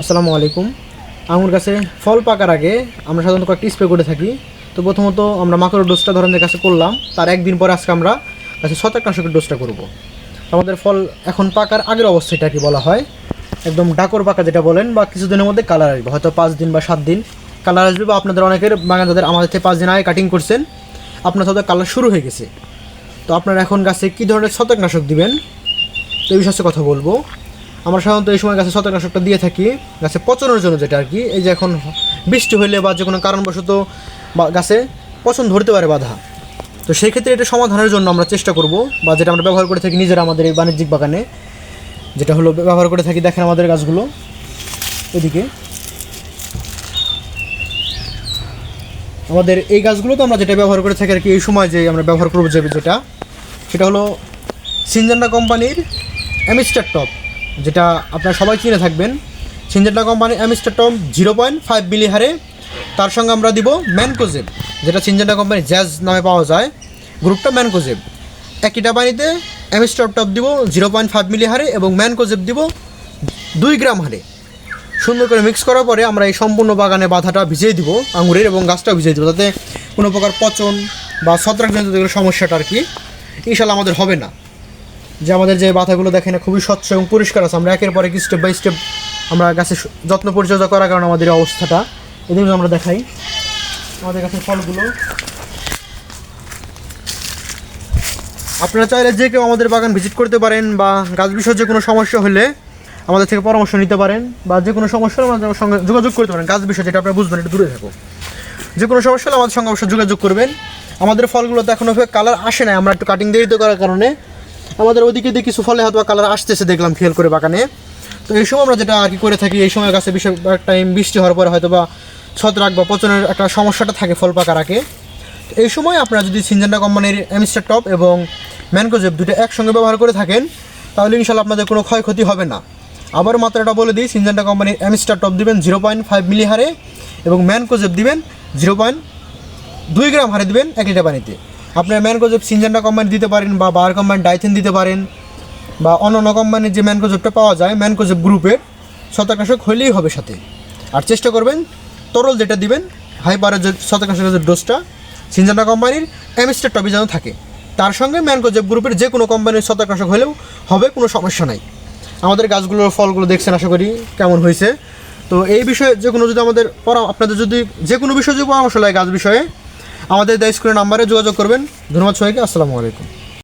আসসালামু আলাইকুম। আঙুর গাছে ফল পাকার আগে আমরা সাধারণত কয়েকটি স্প্রে করে থাকি। তো প্রথমত আমরা মাকড়ের ডোজটা ধরনের কাছে করলাম, তার একদিন পরে আজকে আমরা গাছে ছত্রাকনাশকের ডোজটা করব। আমাদের ফল এখন পাকার আগের অবস্থাটা কি বলা হয়, একদম ডাকর পাকা যেটা বলেন, বা কিছুদিনের মধ্যে কালার আসবে, হয়তো 5 দিন বা 7 দিন কালার আসবে, বা আপনাদের অনেকের বাগান যাদের আমাদের থেকে 5 দিন আগে কাটিং করছেন আপনার সাথে কালার শুরু হয়ে গেছে। তো আপনারা এখন গাছে কী ধরনের ছত্রাকনাশক দিবেন তো এই বিষয়ে কথা বলবো। আমরা সাধারণত এই সময় গাছে ছত্রাকনাশকটা দিয়ে থাকি গাছে পচনের জন্য, যেটা আর কি এই যে এখন বৃষ্টি হইলে বা যে কোনো কারণবশত বা গাছে পচন ধরতে পারে বাধা, তো সেই ক্ষেত্রে এটা সমাধানের জন্য আমরা চেষ্টা করব, বা যেটা আমরা ব্যবহার করে থাকি নিজেরা আমাদের এই বাণিজ্যিক বাগানে, যেটা হলো ব্যবহার করে থাকি। দেখেন আমাদের গাছগুলো এদিকে, আমাদের এই গাছগুলোতে আমরা যেটা ব্যবহার করে থাকি আর কি এই সময় যে আমরা ব্যবহার করবো যেটা সেটা হলো সিনজেন্টা কোম্পানির অ্যামিস্টার টপ, যেটা আপনারা সবাই চিনে থাকবেন। সিনজেন্টা কোম্পানির অ্যামিস্টার টপ 0.5 মিলি হারে, তার সঙ্গে আমরা দিব ম্যানকোজেব, যেটা সিনজেন্টা কোম্পানির জ্যাজ নামে পাওয়া যায়, গ্রুপটা ম্যানকোজেব। একইটা পানিতে অ্যামিস্টার টপ দিব 0.5 মিলি হারে এবং ম্যানকোজেব দিব 2 গ্রাম হারে। সুন্দর করে মিক্স করার পরে আমরা এই সম্পূর্ণ বাগানে বাধাটা ভিজিয়ে দিব আঙুরের, এবং গাছটাও ভিজিয়ে দেবো, যাতে কোনো প্রকার পচন বা ছত্রাকজনিত সমস্যাটা আর কি ইনশাল্লাহ আমাদের হবে না। যে আমাদের যে বাধাগুলো দেখেন খুবই স্বচ্ছ এবং পরিষ্কার আছে, আমরা একের পরে স্টেপ বাই স্টেপ আমরা গাছের যত্ন পরিচর্যা করার কারণে আমাদের এই অবস্থাটা। এদিকে আমরা দেখাই আমাদের গাছের ফলগুলো। আপনারা চাইলে যে কেউ আমাদের বাগান ভিজিট করতে পারেন, বা গাছ বিষয়ে যে কোনো সমস্যা হলে আমাদের থেকে পরামর্শ নিতে পারেন, বা যে কোনো সমস্যা হলে আমাদের সঙ্গে যোগাযোগ করতে পারেন। গাছ বিষয় যেটা আপনারা বুঝবেন, এটা দূরে থাকো, যে কোনো সমস্যা হলে আমাদের সঙ্গে অবশ্যই যোগাযোগ করবেন। আমাদের ফলগুলোতে এখনও কালার আসে না, আমরা একটু কাটিং দেরিতে করার কারণে আমাদের ওদিকে দিয়ে কিছু ফলে হয়তো কালার আসতেছে দেখলাম খেয়াল করে বাগানে। তো এই সময় আমরা যেটা আর কি করে থাকি, এই সময় গাছে বিষয় টাইম বৃষ্টি হওয়ার পরে হয়তো বা ছত্রাক বা পচনের একটা সমস্যাটা থাকে ফল পাকার আগে। তো এই সময় আপনারা যদি সিনজেন্টা কোম্পানির অ্যামিস্টার টপ এবং ম্যানকোজেব দুটো একসঙ্গে ব্যবহার করে থাকেন, তাহলে ইনশাল্লাহ আপনাদের কোনো ক্ষয়ক্ষতি হবে না। আবার মাত্রাটা বলে দিই, সিনজেন্টা কোম্পানির অ্যামিস্টার টপ দিবেন 0.5 মিলি হারে এবং ম্যানকোজেব দিবেন 0.2 গ্রাম হারে দিবেন 1 লিটার পানিতে। আপনার ম্যানকোজেব সিনজেন্টা কোম্পানি দিতে পারেন, বা বায়ার কোম্পানি ডাইথেন দিতে পারেন, বা অন্য কোম্পানির যে ম্যানকোজেবটা পাওয়া যায় ম্যানকোজেব গ্রুপের ছত্রাকনাশক হলেই হবে সাথে। আর চেষ্টা করবেন তরল যেটা দিবেন হাই পাওয়ারের যে ছত্রাকনাশকের ডোজটা সিনজেন্টা কোম্পানির অ্যামিস্টার টপে যেন থাকে, তার সঙ্গে ম্যানকোজেব গ্রুপের যে কোনো কোম্পানির ছত্রাকনাশক হলেও হবে, কোনো সমস্যা নাই। আমাদের গাছগুলোর ফলগুলো দেখছেন আশা করি কেমন হয়েছে। তো এই বিষয়ে যে কোনো যদি আমাদের আপনাদের যদি যে কোনো বিষয়ে যদি পরামর্শ লাগে গাছ বিষয়ে, আমাদের স্ক্রিনের নাম্বারে যোগাযোগ করবেন। ধন্যবাদ সবাইকে, আসসালামু আলাইকুম।